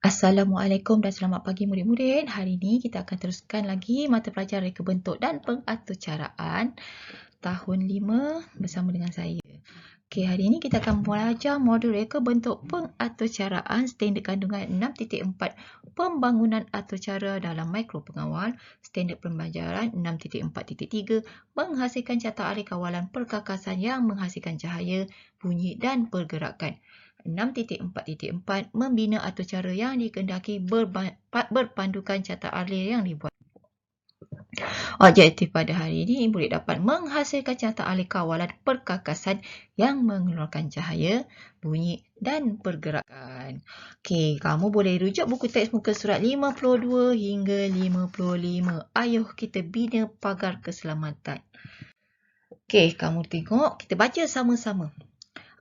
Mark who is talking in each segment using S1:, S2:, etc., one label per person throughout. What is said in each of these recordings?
S1: Assalamualaikum dan selamat pagi murid-murid. Hari ini kita akan teruskan lagi mata pelajaran reka bentuk dan pengaturcaraan tahun 5 bersama dengan saya. Okey, hari ini kita akan belajar modul reka bentuk pengaturcaraan standard kandungan 6.4 pembangunan aturcara dalam mikro pengawal, standard pembelajaran 6.4.3 menghasilkan carta ahli kawalan perkakasan yang menghasilkan cahaya, bunyi dan pergerakan. 6.4.4 membina aturcara yang dikehendaki berpandukan carta ahli yang dibuat. Objektif pada hari ini, murid dapat menghasilkan carta ahli kawalan perkakasan yang mengeluarkan cahaya, bunyi dan pergerakan. Okey, kamu boleh rujuk buku teks muka surat 52 hingga 55. Ayuh kita bina pagar keselamatan. Okey, kamu tengok, kita baca sama-sama.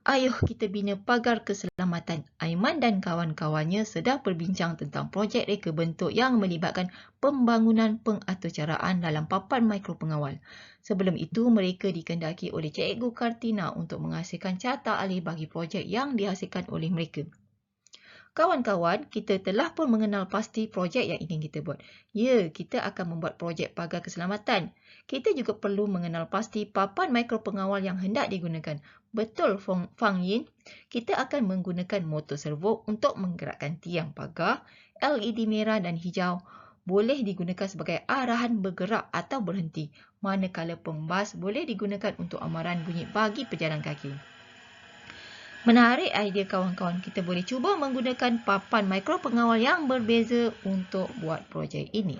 S1: Ayuh kita bina pagar keselamatan. Aiman dan kawan-kawannya sedang berbincang tentang projek reka bentuk yang melibatkan pembangunan pengaturcaraan dalam papan mikro pengawal. Sebelum itu, mereka dikehendaki oleh Cikgu Kartina untuk menghasilkan carta ahli bagi projek yang dihasilkan oleh mereka. Kawan-kawan, kita telah pun mengenal pasti projek yang ingin kita buat. Ya, kita akan membuat projek pagar keselamatan. Kita juga perlu mengenal pasti papan mikro pengawal yang hendak digunakan. Betul, Fang Yin. Kita akan menggunakan motor servo untuk menggerakkan tiang pagar. LED merah dan hijau boleh digunakan sebagai arahan bergerak atau berhenti. Manakala pembas boleh digunakan untuk amaran bunyi bagi pejalan kaki. Menarik idea kawan-kawan, kita boleh cuba menggunakan papan mikro pengawal yang berbeza untuk buat projek ini.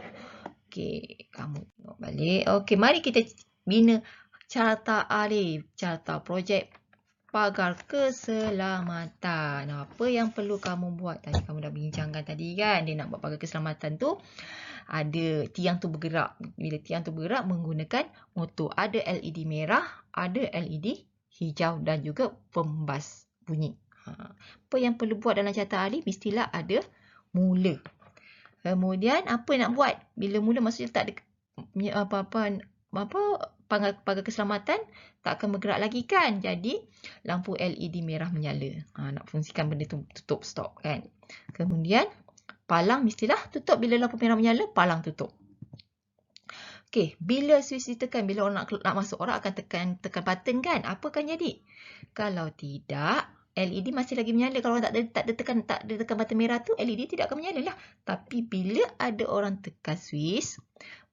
S1: Okey, kamu tengok balik. Okey, mari kita bina carta ahli, carta projek pagar keselamatan. Apa yang perlu kamu buat? Tadi kamu dah bincangkan tadi kan, dia nak buat pagar keselamatan tu ada tiang tu bergerak. Bila tiang tu bergerak menggunakan motor, ada LED merah, ada LED hijau dan juga pembas bunyi. Apa yang perlu buat dalam carta ahli? Mestilah ada mula. Kemudian apa nak buat? Bila mula maksudnya tak ada pagar keselamatan tak akan bergerak lagi kan. Jadi lampu LED merah menyala. Nak fungsikan benda tu tutup stop kan. Kemudian palang mestilah tutup bila lampu merah menyala, palang tutup. Okey, bila switch ditekan, bila orang nak masuk, orang akan tekan button kan? Apa akan jadi? Kalau tidak, LED masih lagi menyala. Kalau orang tak ada tekan button merah tu, LED tidak akan menyala lah. Tapi bila ada orang tekan switch,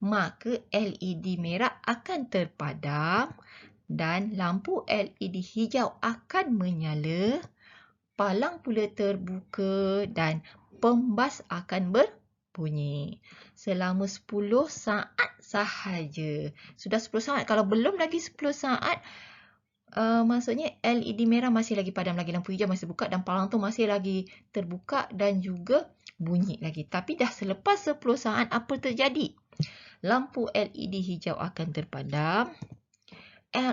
S1: maka LED merah akan terpadam dan lampu LED hijau akan menyala, palang pula terbuka dan pembas akan berbunyi selama 10 saat sahaja. Sudah 10 saat. Kalau belum lagi 10 saat, maksudnya LED merah masih lagi padam lagi, lampu hijau masih buka dan palang tu masih lagi terbuka dan juga bunyi lagi. Tapi dah selepas 10 saat, apa terjadi? Lampu LED hijau akan terpadam,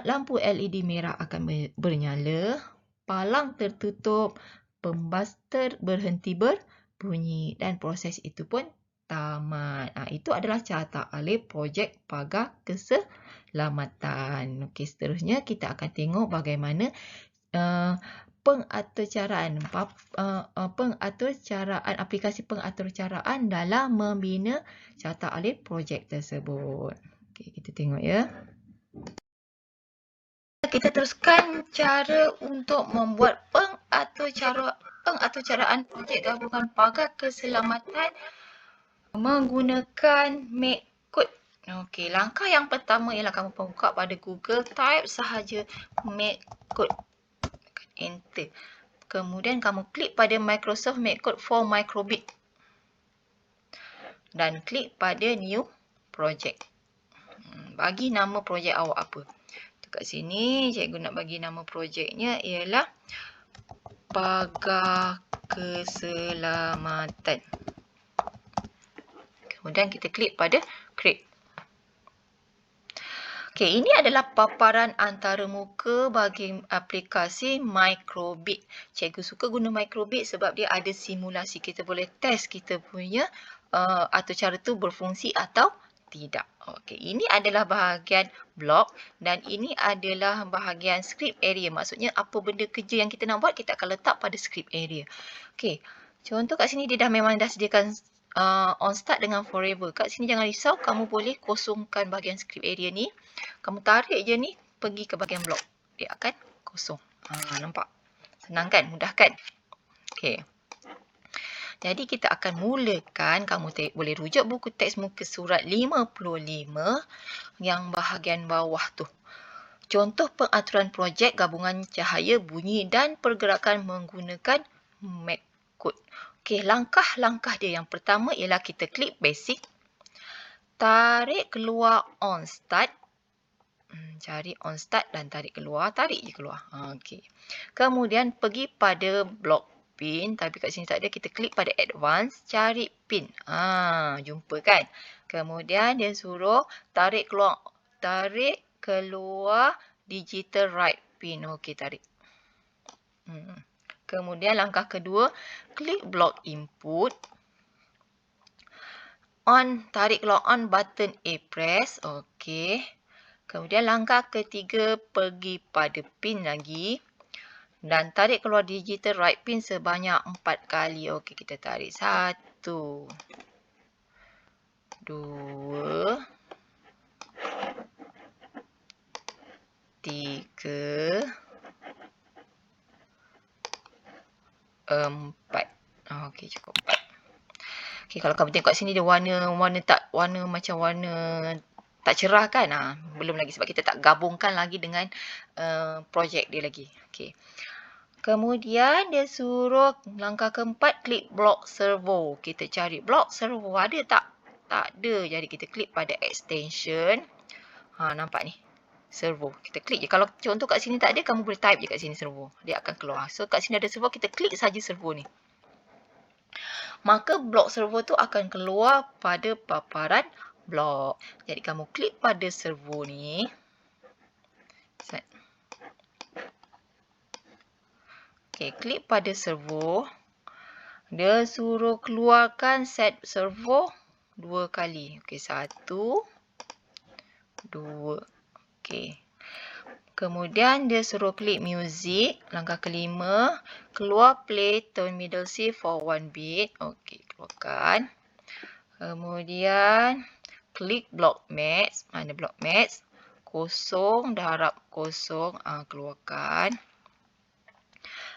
S1: lampu LED merah akan bernyala, palang tertutup, pembas berhenti berbunyi dan proses itu pun tamat. Itu adalah carta ahli projek pagar keselamatan. Okey, seterusnya kita akan tengok bagaimana pengaturcaraan aplikasi pengaturcaraan dalam membina carta ahli projek tersebut. Okey, kita tengok ya. Kita teruskan cara untuk membuat pengaturcaraan projek gabungan pagar keselamatan menggunakan MakeCode. Okey, langkah yang pertama ialah kamu buka pada Google, type sahaja MakeCode. Enter. Kemudian kamu klik pada Microsoft MakeCode for Microbit. Dan klik pada New Project. Bagi nama projek awak apa? Kat sini, cikgu nak bagi nama projeknya ialah Pagar Keselamatan. Kemudian kita klik pada Create. Okey, ini adalah paparan antaramuka bagi aplikasi Microbit. Cikgu suka guna Microbit sebab dia ada simulasi. Kita boleh test kita punya aturcara tu berfungsi atau tidak. Okey, ini adalah bahagian blok dan ini adalah bahagian script area. Maksudnya apa benda kerja yang kita nak buat, kita akan letak pada script area. Okey, Contoh kat sini dia dah memang dah sediakan on start dengan forever. Kat sini jangan risau, kamu boleh kosongkan bahagian script area ni. Kamu tarik je ni, pergi ke bahagian blok. Dia akan kosong. Nampak? Senang kan? Mudah kan? Okey. Jadi kita akan mulakan, kamu boleh rujuk buku teks muka surat 55 yang bahagian bawah tu. Contoh pengaturan projek gabungan cahaya, bunyi dan pergerakan menggunakan Mac Code. Okey, langkah-langkah dia yang pertama ialah kita klik basic. Tarik keluar on start. Cari on start dan tarik keluar. Tarik je keluar. Okey. Kemudian pergi pada block pin. Tapi kat sini tak ada. Kita klik pada advance. Cari pin. Jumpa kan? Kemudian dia suruh tarik keluar digital write pin. Okey, tarik. Kemudian langkah kedua, klik block input. Tarik keluar on button A press. Okey. Kemudian langkah ketiga, pergi pada pin lagi. Dan tarik keluar digital write pin sebanyak 4 kali. Okey, kita tarik 1, 2, 3, 4. Okey, cukup 4. Okey, kalau kamu tengok kat sini dia warna macam warna tak cerah kan? Belum lagi sebab kita tak gabungkan lagi dengan projek dia lagi. Okey. Kemudian dia suruh langkah keempat, klik block servo. Kita cari block servo ada tak? Tak ada. Jadi kita klik pada extension. Nampak ni? Servo. Kita klik je. Kalau contoh kat sini tak ada, kamu boleh type je kat sini servo. Dia akan keluar. So kat sini ada servo, kita klik saja servo ni. Maka blok servo tu akan keluar pada paparan blok. Jadi kamu klik pada servo ni. Okey, klik pada servo. Dia suruh keluarkan set servo 2 kali. Okey, 1, 2. Okey. Kemudian dia suruh klik music. Langkah kelima, keluar play tone middle C for 1 bit. Okey, keluarkan. Kemudian klik block match. Mana block match? Kosong, dah harap kosong. Keluarkan.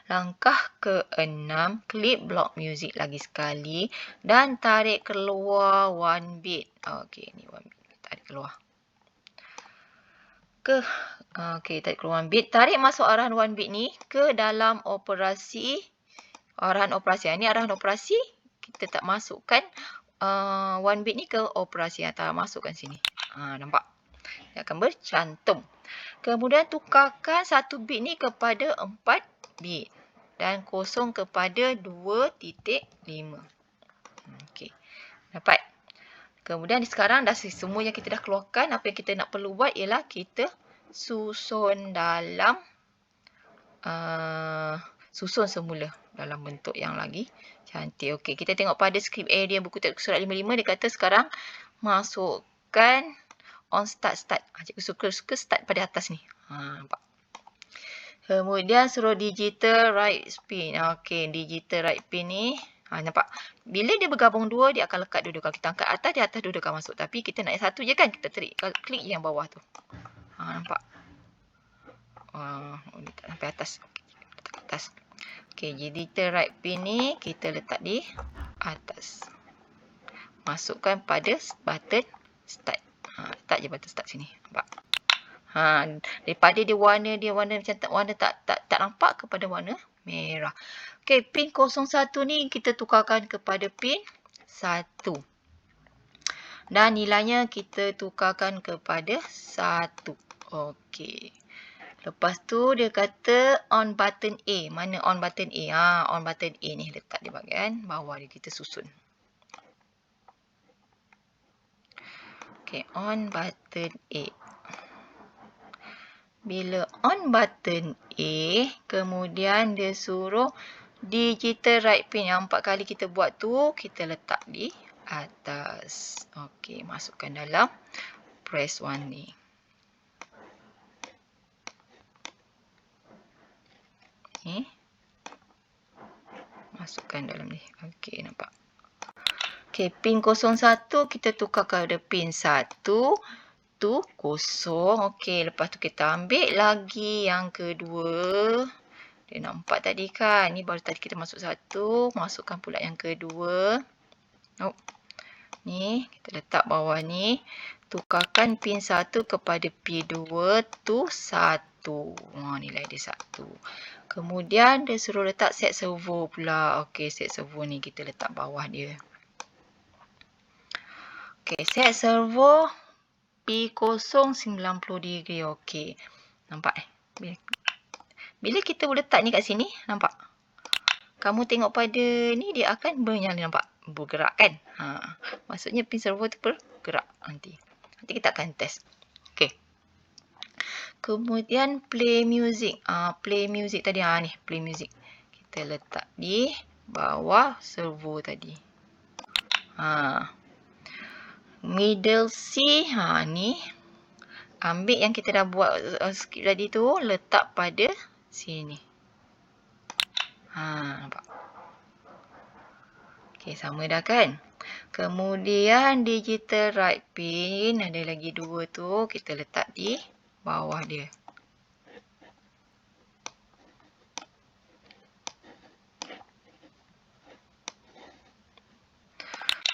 S1: Langkah ke-6, klik block music lagi sekali dan tarik keluar 1 bit. Okey, ni 1 bit. Tarik keluar. Okey, tarik keluar 1 bit. Tarik masuk arahan 1 bit ni ke dalam operasi. Arahan operasi. Ini arahan operasi. Kita tak masukkan 1 bit ni ke operasi. Tak masukkan sini. Nampak? Dia akan bercantum. Kemudian tukarkan 1 bit ni kepada 4 bit. Dan kosong kepada 2.5. Okey. Dapat. Kemudian sekarang dah semua yang kita dah keluarkan. Apa yang kita nak perlu buat ialah kita susun dalam susun semula dalam bentuk yang lagi cantik. Okey, kita tengok pada script area buku teks surat 55. Dia kata sekarang masukkan on start. Cikgu suka start pada atas ni. Nampak? Kemudian suruh digital write pin. Okey, digital write pin ni. Nampak? Bila dia bergabung dua, dia akan lekat dua-dua. Kalau kita angkat atas, di atas dua-dua akan masuk. Tapi kita nak satu je kan? Kita klik je yang bawah tu. Nampak? Dia tak sampai atas. Okey, letak atas. Okey, digital write pin ni kita letak di atas. Masukkan pada button start. Letak je button start sini. Nampak? Daripada warna macam warna tak nampak kepada warna merah. Okey, pin 01 ni kita tukarkan kepada pin 1. Dan nilainya kita tukarkan kepada 1. Okey. Lepas tu dia kata on button A. Mana on button A? On button A ni letak di bahagian bawah dia, kita susun. Okey, on button A. Bila on button A, kemudian dia suruh digital write pin yang 4 kali kita buat tu, kita letak di atas. Okey, masukkan dalam press 1 ni. Masukkan dalam ni. Okey, nampak. Okey, pin 01 kita tukar kepada pin 1 tu 0. Okey, lepas tu kita ambil lagi yang kedua. Dia nampak tadi kan? Ni baru tadi kita masuk 1, masukkan pula yang kedua. Oh. Ni kita letak bawah ni. Tukarkan pin 1 kepada pin 2 tu 1. Nilai dia 1. Kemudian dia suruh letak set servo pula. Okey, set servo ni kita letak bawah dia. Okey, set servo P0 90 degree. Okey. Nampak bila kita letak ni kat sini, nampak? Kamu tengok pada ni dia akan menyala, nampak? Bergerak kan? Maksudnya pin servo tu bergerak nanti. Nanti kita akan test. Okey. Kemudian play music. Play music tadi. Ni play music. Kita letak di bawah servo tadi. Middle C. Ni. Ambil yang kita dah buat skrip tadi tu. Letak pada sini. Nampak? Okey, sama dah kan? Kemudian digital right pin. Ada lagi 2 tu. Kita letak di bawah dia.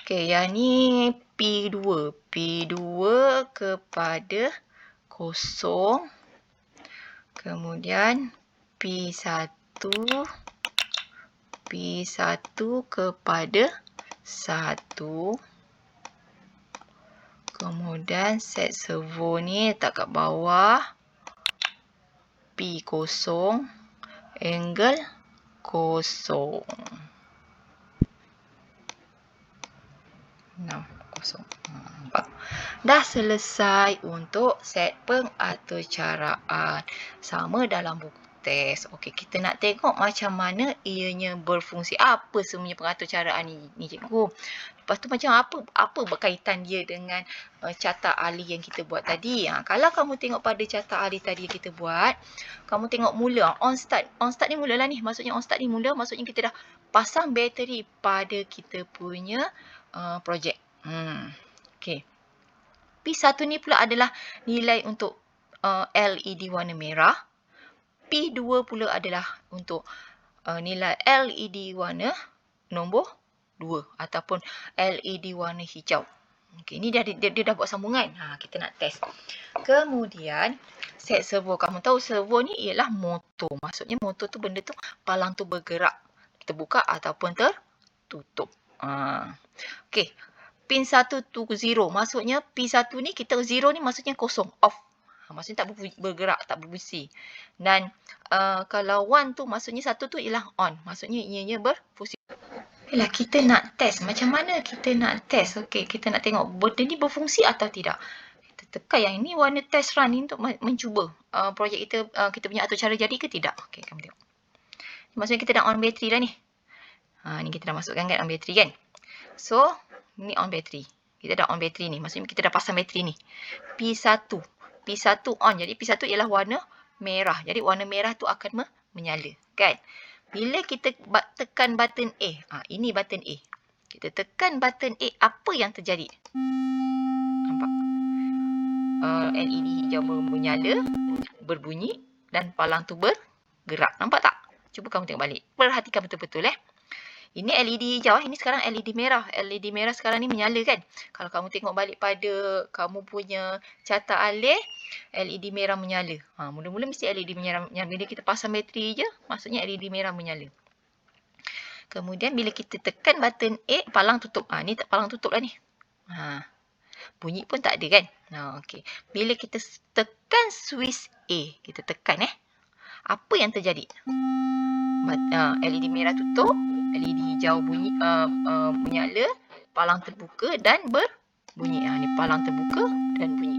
S1: Okey, yang ni P2. P2 kepada 0. Kemudian P1. P1 kepada 1. Kemudian set servo ni letak kat bawah. P0. Angle 0. 60. Nampak? Dah selesai untuk set pengaturcaraan. Sama dalam buku test. Okey, kita nak tengok macam mana ianya berfungsi. Apa sebenarnya pengaturcaraan ni cikgu? Lepas tu macam apa berkaitan dia dengan carta ahli yang kita buat tadi. Kalau kamu tengok pada carta ahli tadi yang kita buat, kamu tengok mula on start. On start ni mulalah ni. Maksudnya on start ni mula, maksudnya kita dah pasang bateri pada kita punya projek. Okey. P1 ni pula adalah nilai untuk LED warna merah. P2 pula adalah untuk nilai LED warna nombor 2 ataupun LED warna hijau. Okey, ni dia dah buat sambungan. Kita nak test. Kemudian set servo. Kamu tahu servo ni ialah motor. Maksudnya motor tu benda tu palang tu bergerak. Kita buka ataupun tertutup. Okey. Pin 1 tu 0. Maksudnya P1 ni kita 0 ni maksudnya kosong, off. Maksudnya tak bergerak, tak berfungsi. Dan kalau 1 tu maksudnya 1 tu ialah on. Maksudnya ianya berfungsi. Yalah, kita nak test. Macam mana kita nak test? Okey, kita nak tengok benda ni berfungsi atau tidak. Kita tekan yang ini warna test run ni untuk mencuba projek kita punya atur cara jadi ke tidak. Okey, kamu tengok. Maksudnya kita dah on bateri dah ni. Ni kita dah masukkan kan on bateri kan. So, ni on bateri. Kita dah on bateri ni. Maksudnya kita dah pasang bateri ni. P1. P1 on. Jadi P1 ialah warna merah. Jadi warna merah tu akan menyala. Kan? Bila kita tekan button A. Ini button A. Kita tekan button A. Apa yang terjadi? Nampak? LED hijau menyala. Berbunyi. Dan palang tu bergerak. Nampak tak? Cuba kamu tengok balik. Perhatikan betul-betul Ini LED hijau. Ini sekarang LED merah. LED merah sekarang ni menyala kan. Kalau kamu tengok balik pada kamu punya carta alih, LED merah menyala. Mula-mula mesti LED merah menyala. Bila kita pasang bateri je, maksudnya LED merah menyala. Kemudian bila kita tekan button A, palang tutup. Ni palang tutup lah ni. Bunyi pun tak ada kan. Okay. Bila kita tekan switch A, kita tekan apa yang terjadi? LED merah tutup. LED hijau bunyi menyala, palang terbuka dan berbunyi. Ni palang terbuka dan bunyi.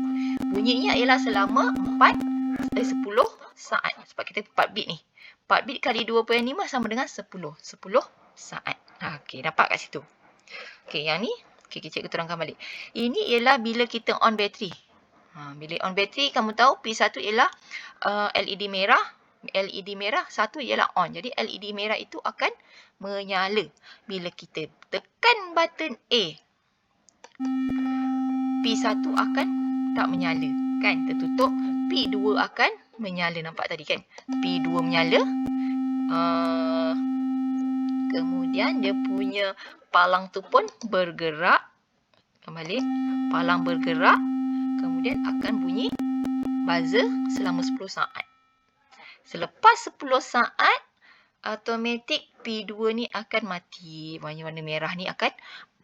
S1: Bunyinya ialah selama 10 saat. Sebab kita 4 bit ni. 4 bit kali 2.5 sama dengan 10. 10 saat. Okey, dapat kat situ. Okey, yang ni okey, cikgu terangkan balik. Ini ialah bila kita on bateri. Bila on bateri, kamu tahu P1 ialah LED merah LED merah, satu ialah on. Jadi LED merah itu akan menyala. Bila kita tekan button A, P1 akan tak menyala. Kan? Tertutup. P2 akan menyala. Nampak tadi kan? P2 menyala. Kemudian dia punya palang tu pun bergerak. Kembali. Palang bergerak. Kemudian akan bunyi buzzer selama 10 saat. Selepas 10 saat, automatik P2 ni akan mati. Warna-warna merah ni akan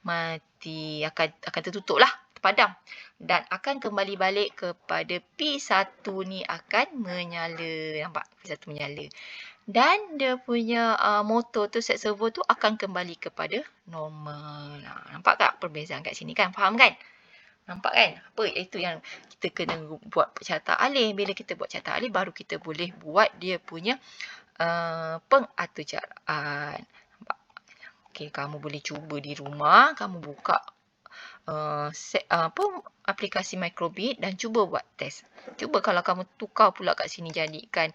S1: mati. Akan tertutup lah. Terpadam. Dan akan kembali balik kepada P1 ni akan menyala. Nampak? P1 menyala. Dan dia punya motor tu, set servo tu akan kembali kepada normal. Nampak tak perbezaan kat sini kan? Faham kan? Nampak kan? Apa itu yang kita kena buat carta alih. Bila kita buat carta alih, baru kita boleh buat dia punya pengaturcaraan. Nampak? Okey, kamu boleh cuba di rumah. Kamu buka aplikasi Microbit dan cuba buat test. Cuba kalau kamu tukar pula kat sini jadikan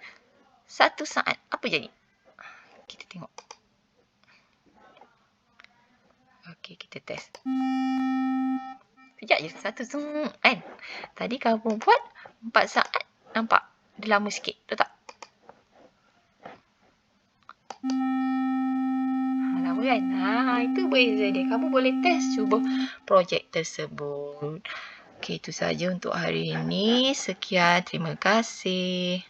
S1: 1 saat. Apa jadi? Kita tengok. Okey, kita test. Sekejap je, satu zoom kan. Tadi kamu buat 4 saat, nampak? Dia lama sikit, betul tak? Lama kan? Itu beza dia. Kamu boleh test cuba projek tersebut. Okey, itu saja untuk hari ini. Sekian, terima kasih.